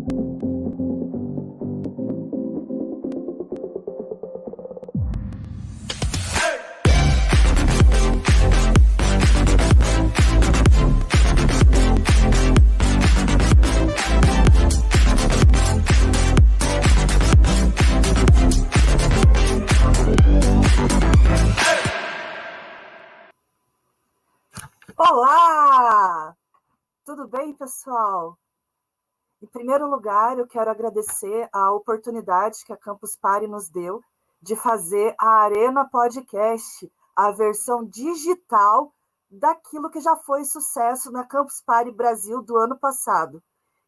Olá! Tudo bem, pessoal? Em primeiro lugar, eu quero agradecer a oportunidade que a Campus Party nos deu de fazer a Arena Podcast, a versão digital daquilo que já foi sucesso na Campus Party Brasil do ano passado.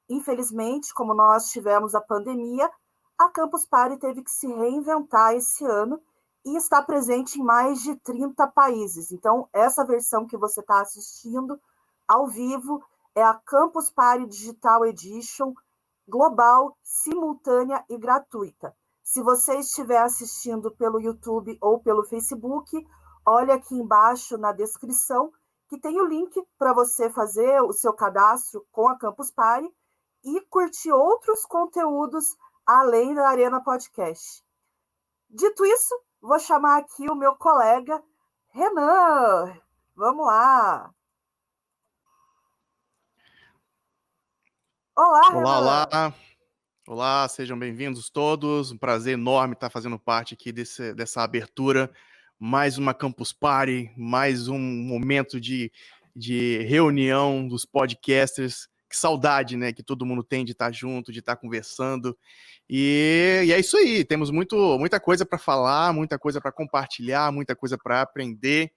Infelizmente, como nós tivemos a pandemia, a Campus Party teve que se reinventar esse ano e está presente em mais de 30 países. Então, essa versão que você está assistindo ao vivo é a Campus Party Digital Edition, global, simultânea e gratuita. Se você estiver assistindo pelo YouTube ou pelo Facebook, olha aqui embaixo na descrição que tem o link para você fazer o seu cadastro com a Campus Party e curtir outros conteúdos além da Arena Podcast. Dito isso, vou chamar aqui o meu colega Renan. Vamos lá. Olá, Renan. Olá. Olá, sejam bem-vindos todos. Um prazer enorme estar fazendo parte aqui dessa abertura. Mais uma Campus Party, mais um momento de reunião dos podcasters. Que saudade, né, que todo mundo tem de estar junto, de estar conversando. E é isso aí, temos muita coisa para falar, muita coisa para compartilhar, muita coisa para aprender.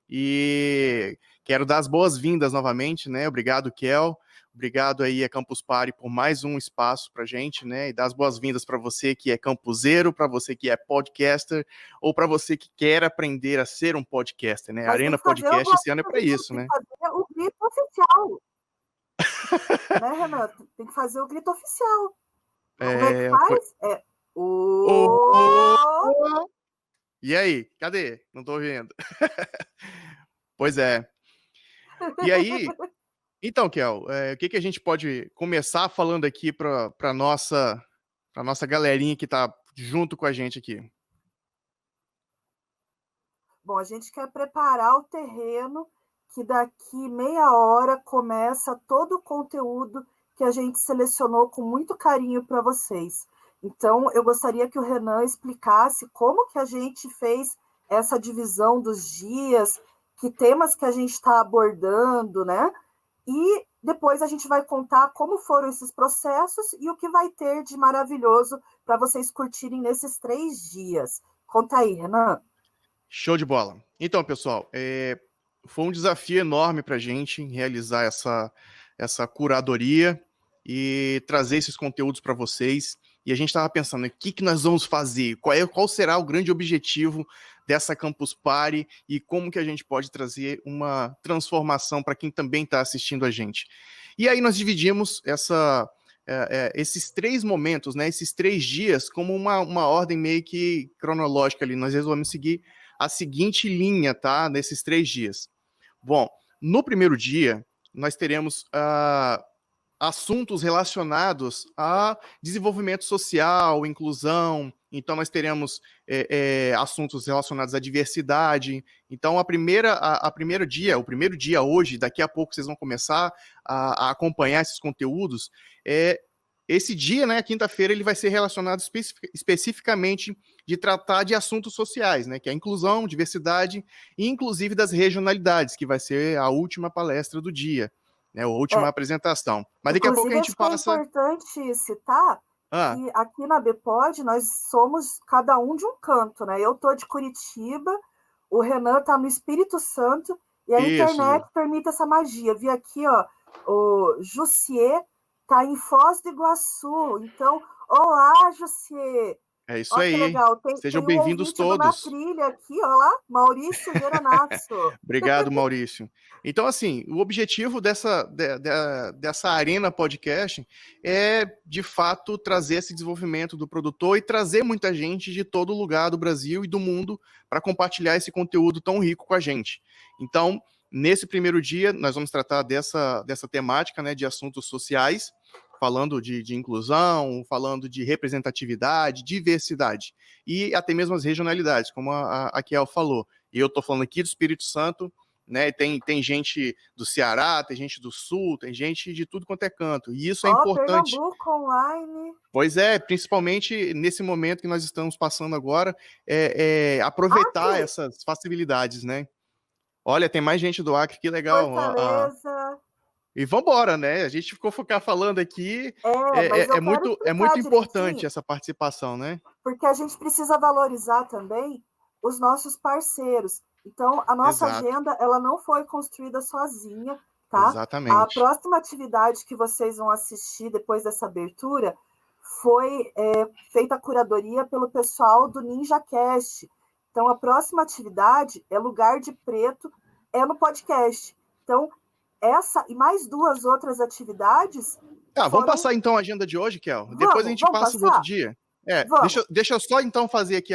E quero dar as boas-vindas novamente, né? Obrigado, Kel. Obrigado aí a Campus Party por mais um espaço para a gente, né? E dar as boas-vindas para você que é campuseiro, para você que é podcaster, ou para você que quer aprender a ser um podcaster, né? Mas Arena Podcast esse ano é para isso, né? Fazer o grito oficial. Né, Renan? Tem que fazer o grito oficial. Como é que faz? E aí? Cadê? Não tô vendo. Pois é. E aí, então, Kel, o que a gente pode começar falando aqui para nossa galerinha que tá junto com a gente aqui? Bom, a gente quer preparar o terreno que daqui meia hora começa todo o conteúdo que a gente selecionou com muito carinho para vocês. Então, eu gostaria que o Renan explicasse como que a gente fez essa divisão dos dias, que temas que a gente está abordando, né? E depois a gente vai contar como foram esses processos e o que vai ter de maravilhoso para vocês curtirem nesses 3 dias. Conta aí, Renan. Show de bola. Então, pessoal, foi um desafio enorme para a gente realizar essa curadoria e trazer esses conteúdos para vocês. E a gente estava pensando, o que nós vamos fazer? Qual será o grande objetivo dessa Campus Party e como que a gente pode trazer uma transformação para quem também está assistindo a gente? E aí nós dividimos esses 3 momentos, né, esses 3 dias, como uma ordem meio que cronológica ali. Nós resolvemos seguir a seguinte linha, tá? Nesses 3 dias. Bom, no primeiro dia, nós teremos assuntos relacionados a desenvolvimento social, inclusão. Então, nós teremos assuntos relacionados à diversidade. Então, o primeiro dia hoje, daqui a pouco vocês vão começar a acompanhar esses conteúdos. Esse dia, né, quinta-feira, ele vai ser relacionado especificamente de tratar de assuntos sociais, né, que é a inclusão, diversidade e inclusive das regionalidades, que vai ser a última palestra do dia, né, a última apresentação. Mas daqui a pouco a gente passa... É importante citar que aqui na BPod nós somos cada um de um canto, né? Eu tô de Curitiba, o Renan tá no Espírito Santo e a internet permite essa magia. Vi aqui, ó, o Jussier tá em Foz do Iguaçu. Então, olá, Jussier. É isso aí. Legal. Sejam bem-vindos todos. Na trilha aqui, ó lá, Maurício Geronasso. Obrigado, Maurício. Então, assim, o objetivo dessa Arena Podcast é, de fato, trazer esse desenvolvimento do produtor e trazer muita gente de todo lugar do Brasil e do mundo para compartilhar esse conteúdo tão rico com a gente. Então, nesse primeiro dia, nós vamos tratar dessa temática, né, de assuntos sociais, falando de inclusão, falando de representatividade, diversidade, e até mesmo as regionalidades, como a Kiel falou. E eu estou falando aqui do Espírito Santo, né? Tem gente do Ceará, tem gente do Sul, tem gente de tudo quanto é canto, e isso é importante. Pernambuco online. Pois é, principalmente nesse momento que nós estamos passando agora, aproveitar essas facilidades, né? Olha, tem mais gente do Acre, que legal. Fortaleza. E vambora, né? A gente ficou ficar falando aqui. Mas eu quero É explicar muito importante direitinho, essa participação, né? porque a gente precisa valorizar também os nossos parceiros. Então, a nossa Exato. agenda, ela não foi construída sozinha, tá? Exatamente. A próxima atividade que vocês vão assistir depois dessa abertura foi feita a curadoria pelo pessoal do NinjaCast. Então, a próxima atividade é Lugar de Preto, é no podcast. Então, essa e mais 2 outras atividades. Vamos passar então a agenda de hoje, Kel. Depois a gente passa no outro dia. Deixa eu só então fazer aqui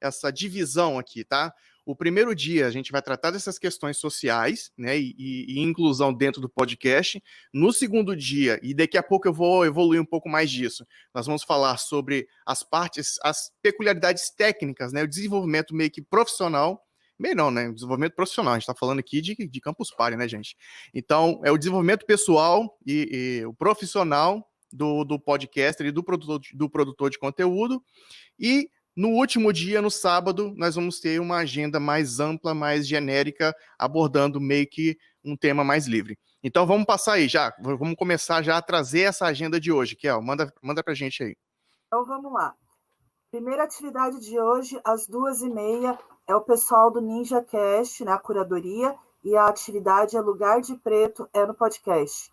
essa divisão aqui, tá? O primeiro dia a gente vai tratar dessas questões sociais, né, e inclusão dentro do podcast. No segundo dia, e daqui a pouco eu vou evoluir um pouco mais disso, nós vamos falar sobre as peculiaridades técnicas, né, o desenvolvimento meio que profissional. Meio não, né? Desenvolvimento profissional. A gente está falando aqui de Campus Party, né, gente? Então, é o desenvolvimento pessoal e o profissional do podcaster e do produtor de conteúdo. E no último dia, no sábado, nós vamos ter uma agenda mais ampla, mais genérica, abordando meio que um tema mais livre. Então, vamos passar aí já. Vamos começar já a trazer essa agenda de hoje. Kel, manda pra gente aí. Então, vamos lá. Primeira atividade de hoje, às 2h30, é o pessoal do NinjaCast, né, a curadoria, e a atividade é Lugar de Preto, é no podcast.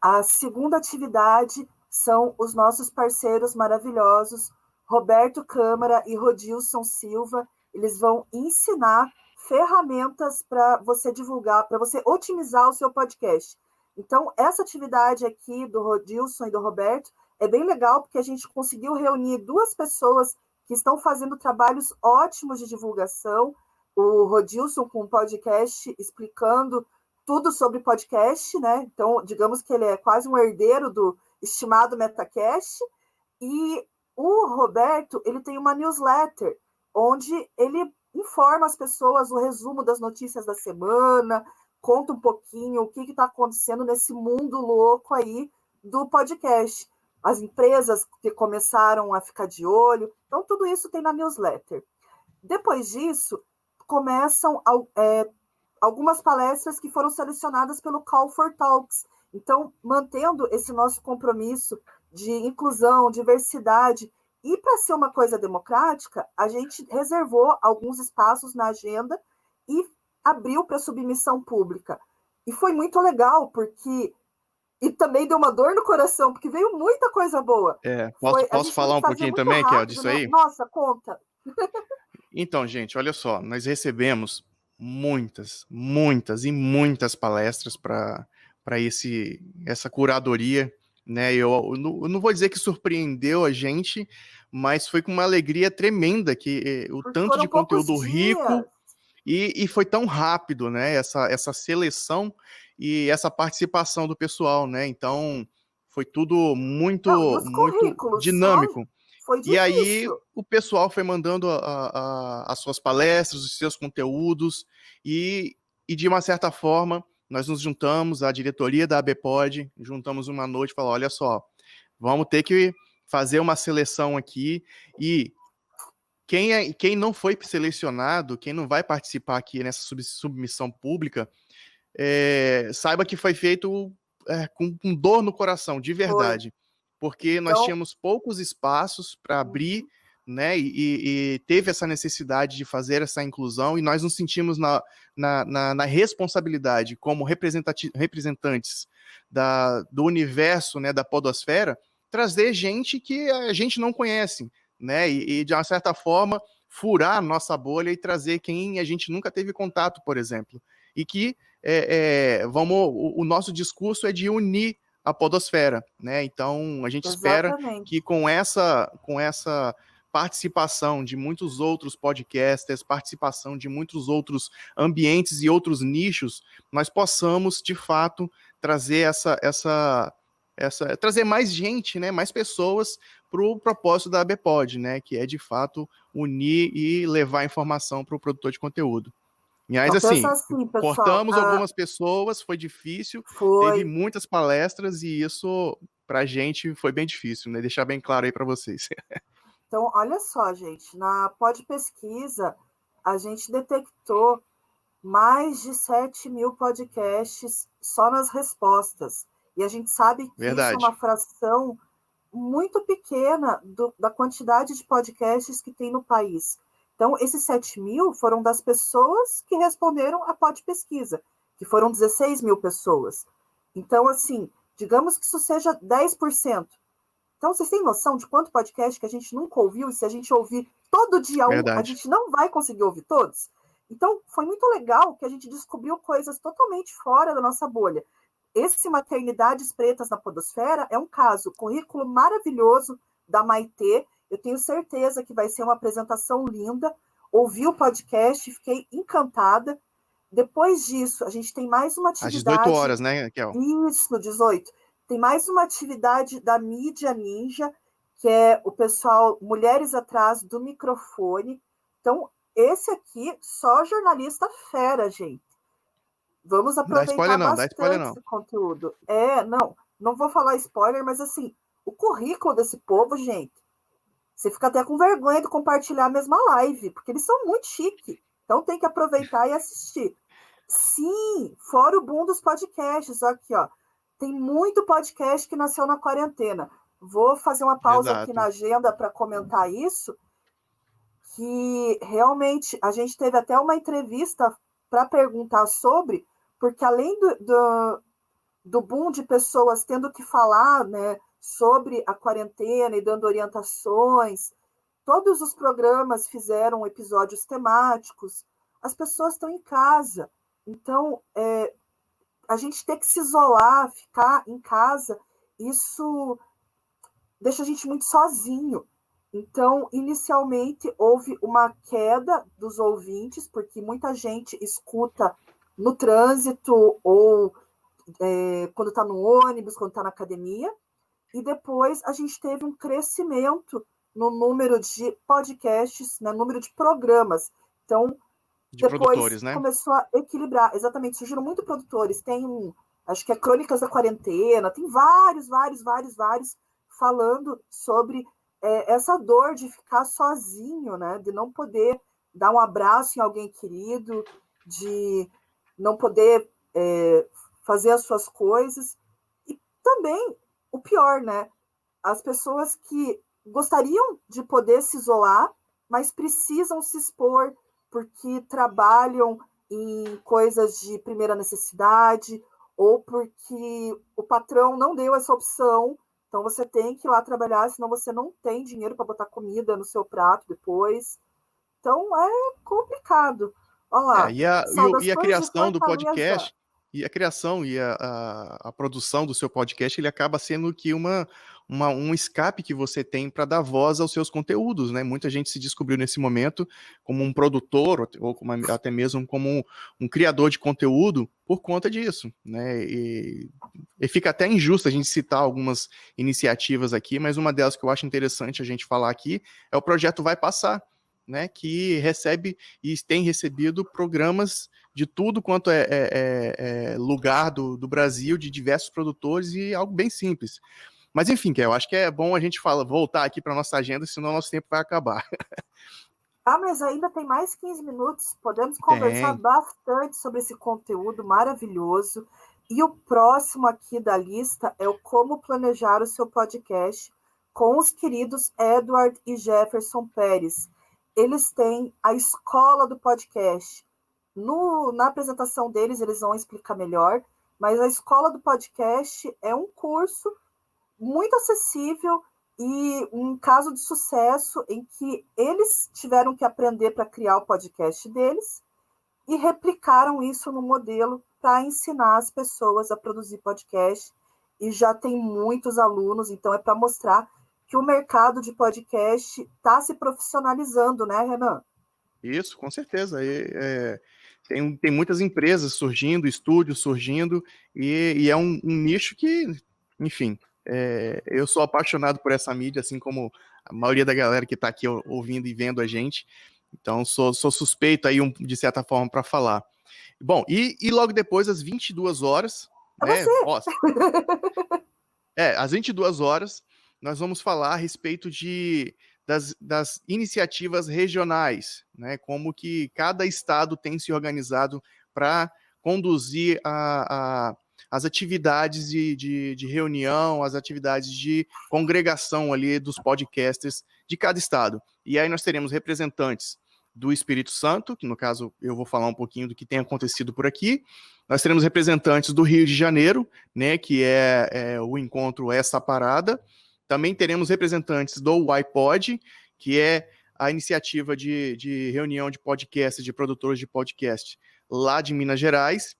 A segunda atividade são os nossos parceiros maravilhosos, Roberto Câmara e Rodilson Silva. Eles vão ensinar ferramentas para você divulgar, para você otimizar o seu podcast. Então, essa atividade aqui do Rodilson e do Roberto é bem legal, porque a gente conseguiu reunir 2 pessoas que estão fazendo trabalhos ótimos de divulgação. O Rodilson com um podcast explicando tudo sobre podcast, né? Então, digamos que ele é quase um herdeiro do estimado Metacast. E o Roberto, ele tem uma newsletter, onde ele informa as pessoas o resumo das notícias da semana, conta um pouquinho o que está acontecendo nesse mundo louco aí do podcast. As empresas que começaram a ficar de olho. Então, tudo isso tem na newsletter. Depois disso, começam algumas palestras que foram selecionadas pelo Call for Talks. Então, mantendo esse nosso compromisso de inclusão, diversidade, e para ser uma coisa democrática, a gente reservou alguns espaços na agenda e abriu para submissão pública. E foi muito legal, porque... E também deu uma dor no coração, porque veio muita coisa boa. Posso falar um pouquinho também, Kel, disso aí? Nossa, conta. Então, gente, olha só, nós recebemos muitas e muitas palestras para essa curadoria, né? Eu não vou dizer que surpreendeu a gente, mas foi com uma alegria tremenda que o tanto de conteúdo rico e foi tão rápido, né? Essa seleção e essa participação do pessoal, né? Então foi tudo muito dinâmico. Foi difícil. E aí o pessoal foi mandando as suas palestras, os seus conteúdos, e de uma certa forma nós nos juntamos, a diretoria da ABPOD, juntamos uma noite e falou, olha só, vamos ter que fazer uma seleção aqui, e quem não foi selecionado, quem não vai participar aqui nessa submissão pública, saiba que foi feito com dor no coração, de verdade. Porque nós tínhamos poucos espaços para abrir, né? E teve essa necessidade de fazer essa inclusão, e nós nos sentimos na responsabilidade, como representantes do universo, né, da podosfera, trazer gente que a gente não conhece, né? E de uma certa forma, furar a nossa bolha e trazer quem a gente nunca teve contato, por exemplo. E que o nosso discurso é de unir a podosfera, né? Então a gente espera que com essa participação de muitos outros podcasters, participação de muitos outros ambientes e outros nichos, nós possamos de fato trazer trazer mais gente, né, mais pessoas para o propósito da ABPOD, né, que é de fato unir e levar informação para o produtor de conteúdo. Mas Então, pensa assim, assim, pessoal, cortamos algumas pessoas, foi difícil, teve foi. muitas palestras e isso para a gente foi bem difícil, né? Deixar bem claro aí para vocês. Então, olha só, gente, na Pod Pesquisa, a gente detectou mais de 7.000 podcasts só nas respostas. E a gente sabe que isso é uma Verdade. fração muito pequena da quantidade de podcasts que tem no país. Então, esses 7.000 foram das pessoas que responderam a Pod Pesquisa, que foram 16.000 pessoas. Então, assim, digamos que isso seja 10%. Então, vocês têm noção de quanto podcast que a gente nunca ouviu? E se a gente ouvir todo dia um, a Verdade. gente não vai conseguir ouvir todos? Então, foi muito legal que a gente descobriu coisas totalmente fora da nossa bolha. Esse Maternidades Pretas na Podosfera é um caso, currículo maravilhoso da Maitê. Eu tenho certeza que vai ser uma apresentação linda. Ouvi o podcast, fiquei encantada. Depois disso, a gente tem mais uma Às 18 atividade. horas, né, Kel? Isso, 18. Tem mais uma atividade da Mídia Ninja, que é o pessoal Mulheres Atrás do Microfone. Então, esse aqui, só jornalista fera, gente. Vamos Não dá spoiler aproveitar não, dá spoiler bastante não. esse conteúdo. Não vou falar spoiler, mas assim, o currículo desse povo, gente, você fica até com vergonha de compartilhar a mesma live, porque eles são muito chique. Então tem que aproveitar e assistir. Sim, fora o boom dos podcasts, aqui, ó. Tem muito podcast que nasceu na quarentena. Vou fazer uma pausa aqui na Exato. agenda para comentar isso, que realmente a gente teve até uma entrevista para perguntar sobre, porque além do boom de pessoas tendo que falar, né, sobre a quarentena e dando orientações, todos os programas fizeram episódios temáticos, as pessoas estão em casa. Então, a gente ter que se isolar, ficar em casa, isso deixa a gente muito sozinho. Então, inicialmente, houve uma queda dos ouvintes, porque muita gente escuta no trânsito ou quando está no ônibus, quando está na academia. E depois a gente teve um crescimento no número de podcasts, no número de programas. Então, De depois produtores, né? começou a equilibrar. Exatamente, surgiram muito produtores. Tem acho que é Crônicas da Quarentena, tem vários falando sobre essa dor de ficar sozinho, né? De não poder dar um abraço em alguém querido, de não poder fazer as suas coisas. E também, o pior, né? As pessoas que gostariam de poder se isolar, mas precisam se expor porque trabalham em coisas de primeira necessidade ou porque o patrão não deu essa opção. Então você tem que ir lá trabalhar, senão você não tem dinheiro para botar comida no seu prato depois. Então é complicado. Olha lá, E a saudações de criação do Fortaleza. podcast, e a criação e a produção do seu podcast, ele acaba sendo que um escape que você tem para dar voz aos seus conteúdos, né? Muita gente se descobriu nesse momento como um produtor, ou até mesmo como um criador de conteúdo por conta disso, né? E fica até injusto a gente citar algumas iniciativas aqui, mas uma delas que eu acho interessante a gente falar aqui é o projeto Vai Passar, né, que recebe e tem recebido programas de tudo quanto é lugar do Brasil, de diversos produtores e algo bem simples. Mas enfim, eu acho que é bom a gente voltar aqui para nossa agenda, senão nosso tempo vai acabar. Ah, mas ainda tem mais 15 minutos. Podemos conversar Tem. bastante sobre esse conteúdo maravilhoso. E o próximo aqui da lista é o Como Planejar o Seu Podcast com os queridos Edward e Jefferson Pérez. Eles têm a escola do podcast. Na apresentação deles, eles vão explicar melhor, mas a escola do podcast é um curso muito acessível e um caso de sucesso em que eles tiveram que aprender para criar o podcast deles e replicaram isso no modelo para ensinar as pessoas a produzir podcast. E já tem muitos alunos, então é para mostrar que o mercado de podcast está se profissionalizando, né, Renan? Isso, com certeza. Tem muitas empresas surgindo, estúdios surgindo, e é um nicho que enfim, eu sou apaixonado por essa mídia, assim como a maioria da galera que está aqui ouvindo e vendo a gente. Então, sou suspeito aí, de certa forma, para falar. Bom, e logo depois, às 22 horas, É né? você! Às 22 horas, nós vamos falar a respeito das iniciativas regionais, né? Como que cada estado tem se organizado para conduzir as atividades de reunião, as atividades de congregação ali dos podcasters de cada estado. E aí nós teremos representantes do Espírito Santo, que no caso eu vou falar um pouquinho do que tem acontecido por aqui. Nós teremos representantes do Rio de Janeiro, né, que é o encontro Essa Parada. Também teremos representantes do iPod, que é a iniciativa de reunião de podcast, de produtores de podcast lá de Minas Gerais,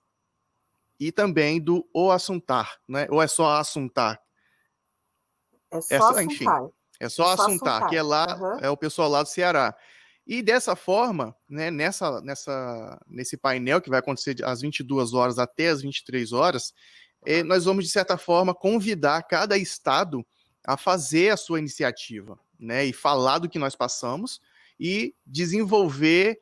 e também do O Assuntar, né? Ou é só Assuntar? É só Enfim, assuntar. é É só só Assuntar, que assuntar. é lá, Aham. é o pessoal lá do Ceará. E dessa forma, né, nesse painel que vai acontecer às 22 horas até às 23 horas, nós vamos, de certa forma, convidar cada estado a fazer a sua iniciativa, né, e falar do que nós passamos e desenvolver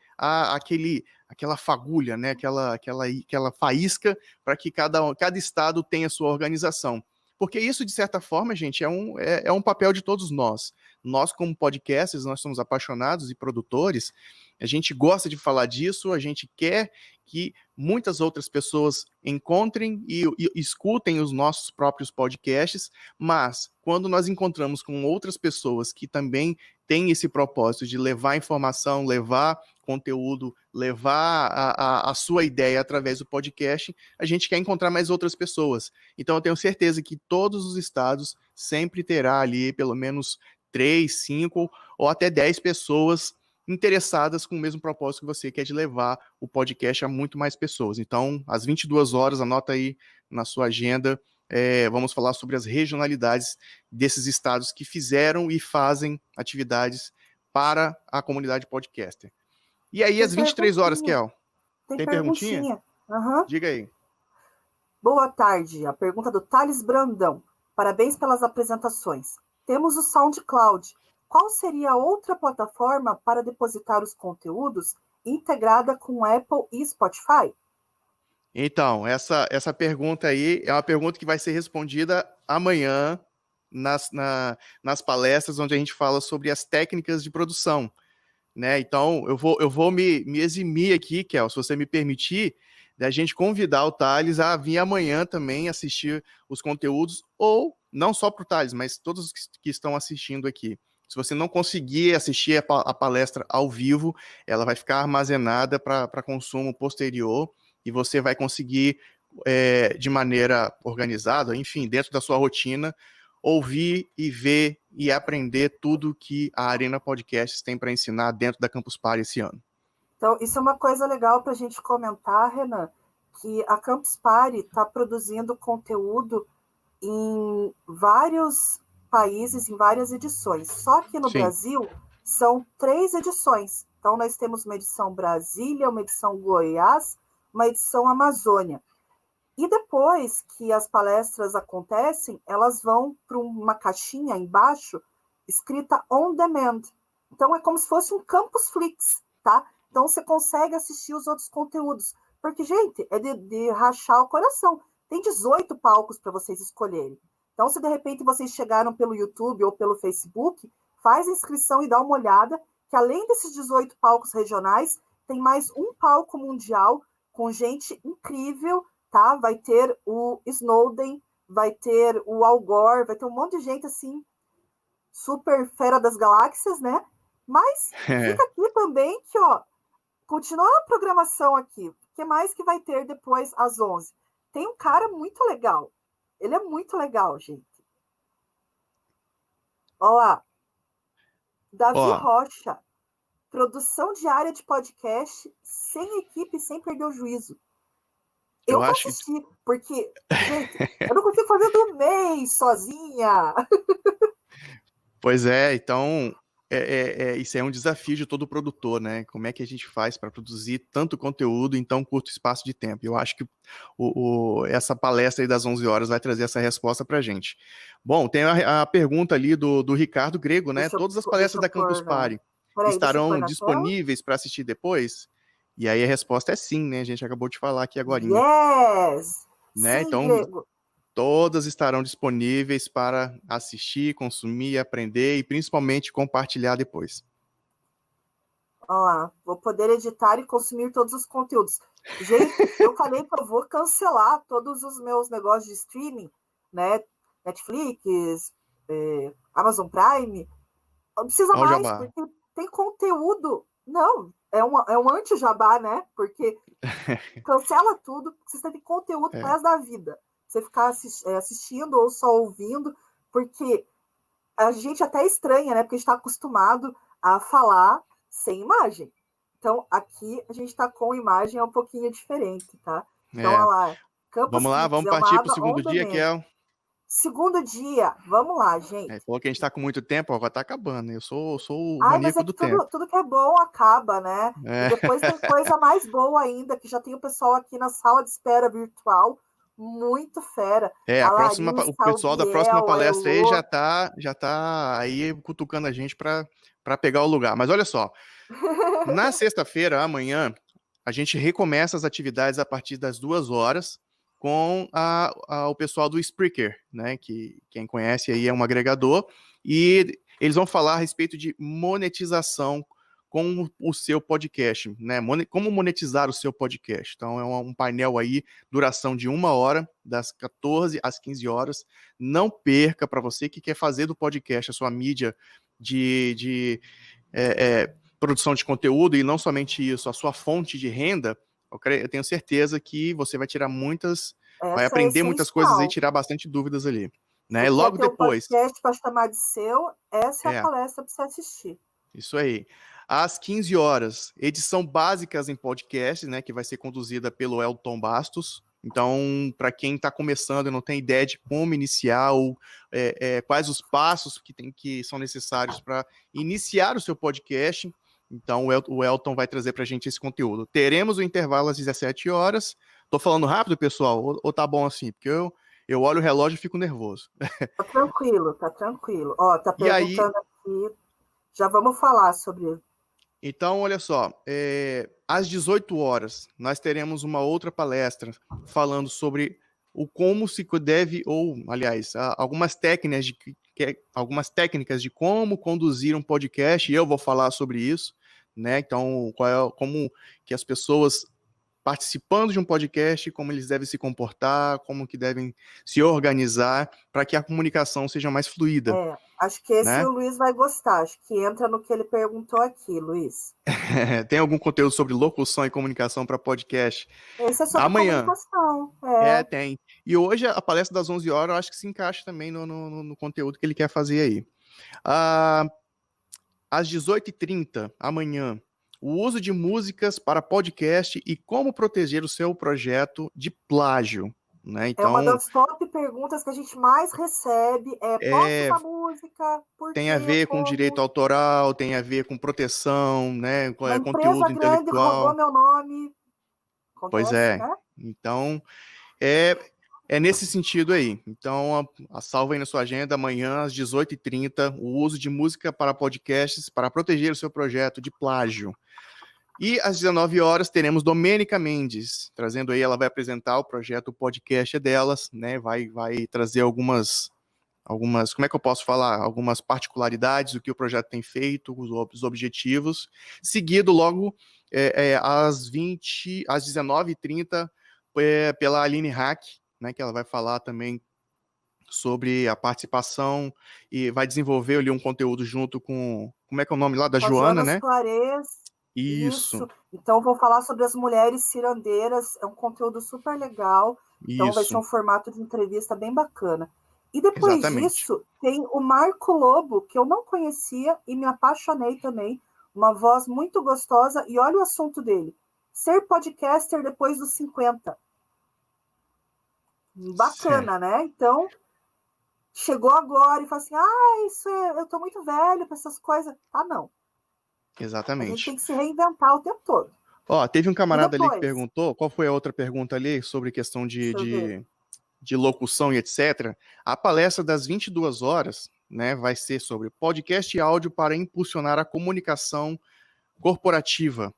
aquela fagulha, né, aquela faísca para que cada estado tenha a sua organização. Porque isso, de certa forma, gente, é um papel de todos nós. Nós, como podcasters, nós somos apaixonados e produtores, a gente gosta de falar disso, a gente quer que muitas outras pessoas encontrem e escutem os nossos próprios podcasts, mas quando nós encontramos com outras pessoas que também têm esse propósito de levar informação, levar conteúdo, levar a sua ideia através do podcast, a gente quer encontrar mais outras pessoas. Então eu tenho certeza que todos os estados sempre terá ali pelo menos 3, 5 ou até 10 pessoas interessadas com o mesmo propósito que você, que é de levar o podcast a muito mais pessoas. Então, às 22 horas, anota aí na sua agenda, vamos falar sobre as regionalidades desses estados que fizeram e fazem atividades para a comunidade podcaster. E aí, Tem às 23 horas, perguntinha. Kel? Tem Tem perguntinha? perguntinha. Aham. Diga aí. Boa tarde. A pergunta do Thales Brandão. Parabéns pelas apresentações. Temos o SoundCloud. Qual seria a outra plataforma para depositar os conteúdos integrada com Apple e Spotify? Então, essa pergunta aí é uma pergunta que vai ser respondida amanhã nas palestras onde a gente fala sobre as técnicas de produção, né? Então, eu vou me eximir aqui, Kel, se você me permitir, da gente convidar o Thales a vir amanhã também assistir os conteúdos, ou não só para o Thales, mas todos os que estão assistindo aqui. Se você não conseguir assistir a palestra ao vivo, ela vai ficar armazenada para consumo posterior e você vai conseguir, de maneira organizada, enfim, dentro da sua rotina, ouvir e ver e aprender tudo que a Arena Podcasts tem para ensinar dentro da Campus Party esse ano. Então, isso é uma coisa legal para a gente comentar, Renan, que a Campus Party está produzindo conteúdo em vários países, em várias edições. Só que no Sim. Brasil são 3 edições. Então, nós temos uma edição Brasília, uma edição Goiás, uma edição Amazônia. E depois que as palestras acontecem, elas vão para uma caixinha embaixo escrita On Demand. Então, é como se fosse um Campus Flix, tá? Então, você consegue assistir os outros conteúdos. Porque, gente, é de rachar o coração. Tem 18 palcos para vocês escolherem. Então, se de repente vocês chegaram pelo YouTube ou pelo Facebook, faz inscrição e dá uma olhada, que além desses 18 palcos regionais, tem mais um palco mundial com gente incrível, tá? Vai ter o Snowden, vai ter o Al Gore, vai ter um monte de gente assim, super fera das galáxias, né? Mas fica aqui também que, ó, continua a programação aqui. O que mais que vai ter depois às 11? Tem um cara muito legal. Ele é muito legal, gente. Olha lá. Davi Rocha. Produção diária de podcast, sem equipe, sem perder o juízo. Eu vou assistir, porque, gente, eu não consigo fazer do mês sozinha. Pois é, então, isso é um desafio de todo produtor, né? Como é que a gente faz para produzir tanto conteúdo em tão curto espaço de tempo? Eu acho que essa palestra aí das 11 horas vai trazer essa resposta para a gente. Bom, tem a pergunta ali do Ricardo Grego, né? Todas as Deixa palestras eu da Campus pôr Party deixa eu pôr estarão na tela. disponíveis para assistir depois? E aí a resposta é sim, né? A gente acabou de falar aqui agorinha, Yes! né? Sim, Então, Grego. todas estarão disponíveis para assistir, consumir, aprender e principalmente compartilhar depois. Olha lá, vou poder editar e consumir todos os conteúdos. Gente, eu falei que eu vou cancelar todos os meus negócios de streaming, né? Netflix, Amazon Prime. Não precisa Olha o mais, jabá. porque tem conteúdo. Não, é um anti-jabá, né? Porque cancela tudo, porque você tem conteúdo pro É, resto da vida. Você ficar assistindo ou só ouvindo, porque a gente até estranha, né? Porque a gente está acostumado a falar sem imagem. Então, aqui a gente está com imagem, é um pouquinho diferente, tá? Então, olha é. lá, Campus Vamos lá, Flix vamos é uma partir para o aba on segundo dia, que demand. é. Segundo dia, vamos lá, gente. Falou que a gente está com muito tempo, agora está acabando. Eu sou o Ai, mas maníaco é do que tempo. tudo que é bom acaba, né? E É, depois tem coisa mais boa ainda, que já tem o pessoal aqui na sala de espera virtual, muito fera. A o Larissa, o pessoal da próxima Biel, a palestra aí Elô. já tá aí cutucando a gente para pegar o lugar. Mas olha só, na sexta-feira, amanhã, a gente recomeça as atividades a partir das 2 horas com o pessoal do Spreaker, né? Que quem conhece aí é um agregador, e eles vão falar a respeito de monetização com o seu podcast, né? Como monetizar o seu podcast. Então, é um painel aí, duração de 1 hora, das 14 às 15 horas. Não perca, para você que quer fazer do podcast a sua mídia de produção de conteúdo, e não somente isso, a sua fonte de renda. Eu tenho certeza que você vai Essa é aprender muitas coisas e essencial. tirar bastante dúvidas ali, né? Você E quer logo ter um depois, podcast para chamar de seu? Essa é a é, palestra para você assistir. isso aí. Às 15 horas, edição básicas em podcast, né, que vai ser conduzida pelo Elton Bastos. Então, para quem está começando e não tem ideia de como iniciar ou quais os passos que são necessários para iniciar o seu podcast, então o Elton vai trazer para a gente esse conteúdo. Teremos o intervalo às 17 horas. Estou falando rápido, pessoal, ou tá bom assim? Porque eu olho o relógio e fico nervoso. Tá tranquilo, tá tranquilo. Ó, tá E aí, perguntando aqui. Já vamos falar sobre. então, olha só, às 18 horas, nós teremos uma outra palestra falando sobre o como se deve, ou, aliás, algumas técnicas de como conduzir um podcast, e eu vou falar sobre isso, né? Então, como que as pessoas participando de um podcast, como eles devem se comportar, como que devem se organizar para que a comunicação seja mais fluida, Acho que esse né? o Luiz vai gostar. Acho que entra no que ele perguntou aqui, Luiz. Tem algum conteúdo sobre locução e comunicação para podcast? Esse é sobre Amanhã. comunicação. Tem. E hoje a palestra das 11 horas eu acho que se encaixa também no conteúdo que ele quer fazer aí. Ah, às 18h30, amanhã, o uso de músicas para podcast e como proteger o seu projeto de plágio, né? É uma Então, das top perguntas que a gente mais recebe. Posso é, usar música? Por tem a quê? ver com direito Como? autoral, tem a ver com proteção, né? Uma empresa Conteúdo grande roubou intelectual. meu nome. Pois Acontece, é. né? Então, É, é nesse sentido aí. Então, salva aí na sua agenda, amanhã às 18h30, o uso de música para podcasts para proteger o seu projeto de plágio. E às 19 horas teremos Domênica Mendes, trazendo aí, ela vai apresentar o projeto o podcast delas, né? Vai trazer como é que eu posso falar? Algumas particularidades do que o projeto tem feito, os objetivos. Seguido logo às 19h30, pela Aline Hack, né, que ela vai falar também sobre a participação e vai desenvolver ali um conteúdo junto com, como é que é o nome lá, da Com a Joana, Joana né? Soares. Isso, Isso. Então, vou falar sobre as mulheres cirandeiras. É um conteúdo super legal. Então, vai ser isso, um formato de entrevista bem bacana. E depois exatamente. disso, tem o Marco Lobo, que eu não conhecia e me apaixonei também. Uma voz muito gostosa. E olha o assunto dele: ser podcaster depois dos 50. É, Bacana, né? Então, chegou agora e fala assim, eu tô muito velho para essas coisas. Ah, não. A gente tem Exatamente. que se reinventar o tempo todo. Ó, teve um E camarada ali que depois, perguntou, qual foi a outra pergunta ali sobre questão deixa eu ver. de locução e etc. A palestra das 22 horas, né, vai ser sobre podcast e áudio para impulsionar a comunicação corporativa,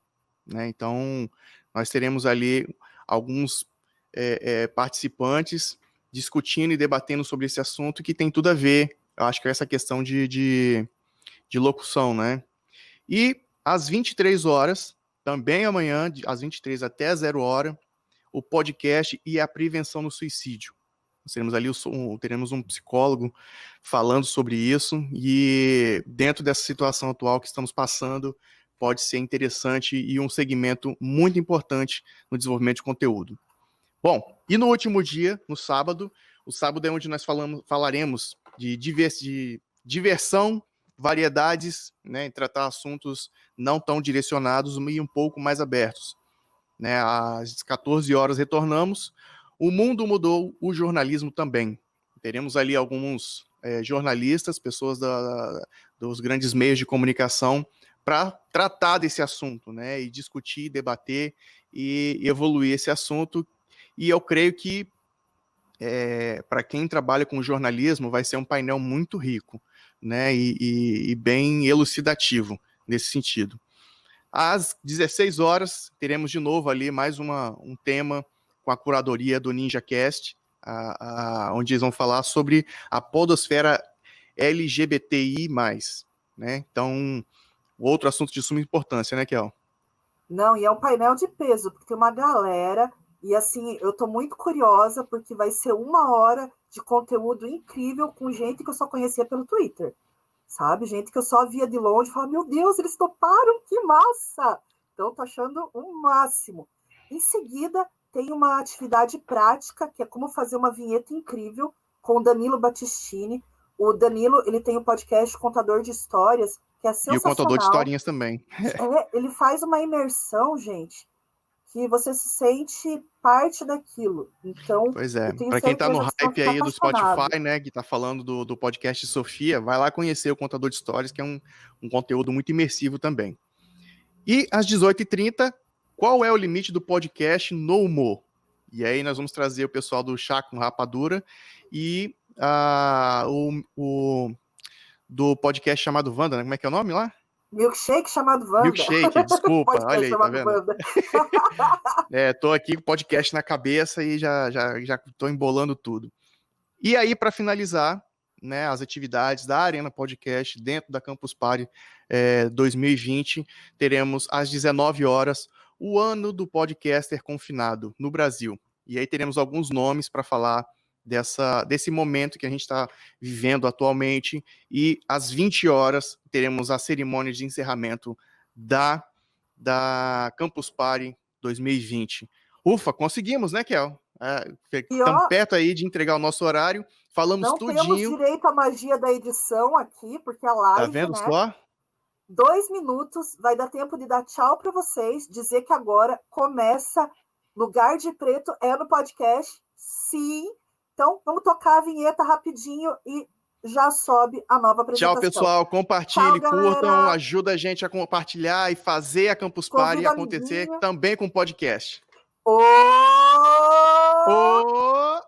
né? Então, nós teremos ali alguns participantes discutindo e debatendo sobre esse assunto que tem tudo a ver, eu acho que é essa questão de locução, né? E às 23 horas, também amanhã, às 23 até 0 hora, o podcast e a prevenção no suicídio. Nós teremos ali teremos um psicólogo falando sobre isso e dentro dessa situação atual que estamos passando, pode ser interessante e um segmento muito importante no desenvolvimento de conteúdo. Bom, e no último dia, no sábado, o sábado é onde nós falaremos de diversão, variedades, né, e tratar assuntos não tão direcionados e um pouco mais abertos. Né, às 14 horas retornamos. O mundo mudou, o jornalismo também. Teremos ali alguns jornalistas, pessoas dos grandes meios de comunicação, para tratar desse assunto, né, e discutir, debater e evoluir esse assunto. E eu creio que, para quem trabalha com jornalismo, vai ser um painel muito rico, né, e bem elucidativo nesse sentido. Às 16 horas, teremos de novo ali mais um tema com a curadoria do NinjaCast, onde eles vão falar sobre a podosfera LGBTI+. Né? Então, outro assunto de suma importância, né, Kel? Não, e é um painel de peso, porque tem uma galera, e assim, eu tô muito curiosa, porque vai ser 1 hora de conteúdo incrível com gente que eu só conhecia pelo Twitter, sabe? Gente que eu só via de longe e falava, meu Deus, eles toparam, que massa! Então, tô achando o máximo. Em seguida, tem uma atividade prática, que é como fazer uma vinheta incrível, com o Danilo Battistini. O Danilo, ele tem um podcast Contador de Histórias, que é E o contador de sensacional. historinhas também. Ele faz uma imersão, gente, que você se sente parte daquilo. Então, Pois é. eu tenho Para quem tá no certeza que vocês vão hype ficar aí do apaixonados. Spotify, né, que tá falando do podcast Sofia, vai lá conhecer o Contador de Histórias, que é um conteúdo muito imersivo também. E às 18h30, qual é o limite do podcast no humor? E aí nós vamos trazer o pessoal do Chá com Rapadura e do podcast chamado Wanda, né? Como é que é o nome lá? Milkshake chamado Wanda. Milkshake, desculpa, olha Podcast aí, tá chamado vendo? Wanda. Tô aqui com o podcast na cabeça e já tô embolando tudo. E aí, para finalizar, né, as atividades da Arena Podcast dentro da Campus Party 2020, teremos às 19 horas o ano do podcaster confinado no Brasil. E aí teremos alguns nomes para falar desse momento que a gente está vivendo atualmente. E às 20 horas teremos a cerimônia de encerramento da Campus Party 2020. Ufa, conseguimos, né, Kel? E Estamos ó, perto aí de entregar o nosso horário. Falamos não temos tudinho. direito à magia da edição aqui, porque a Tá live, vendo né? só? 2 minutos, vai dar tempo de dar tchau para vocês, dizer que agora começa Lugar de Preto, é no podcast, sim. Então, vamos tocar a vinheta rapidinho e já sobe a nova Tchau, apresentação. pessoal. Tchau, Compartilhe, curtam, galera. ajuda a gente a compartilhar e fazer a Campus Party Convida acontecer amiguinho. também com podcast. Ô! Ô!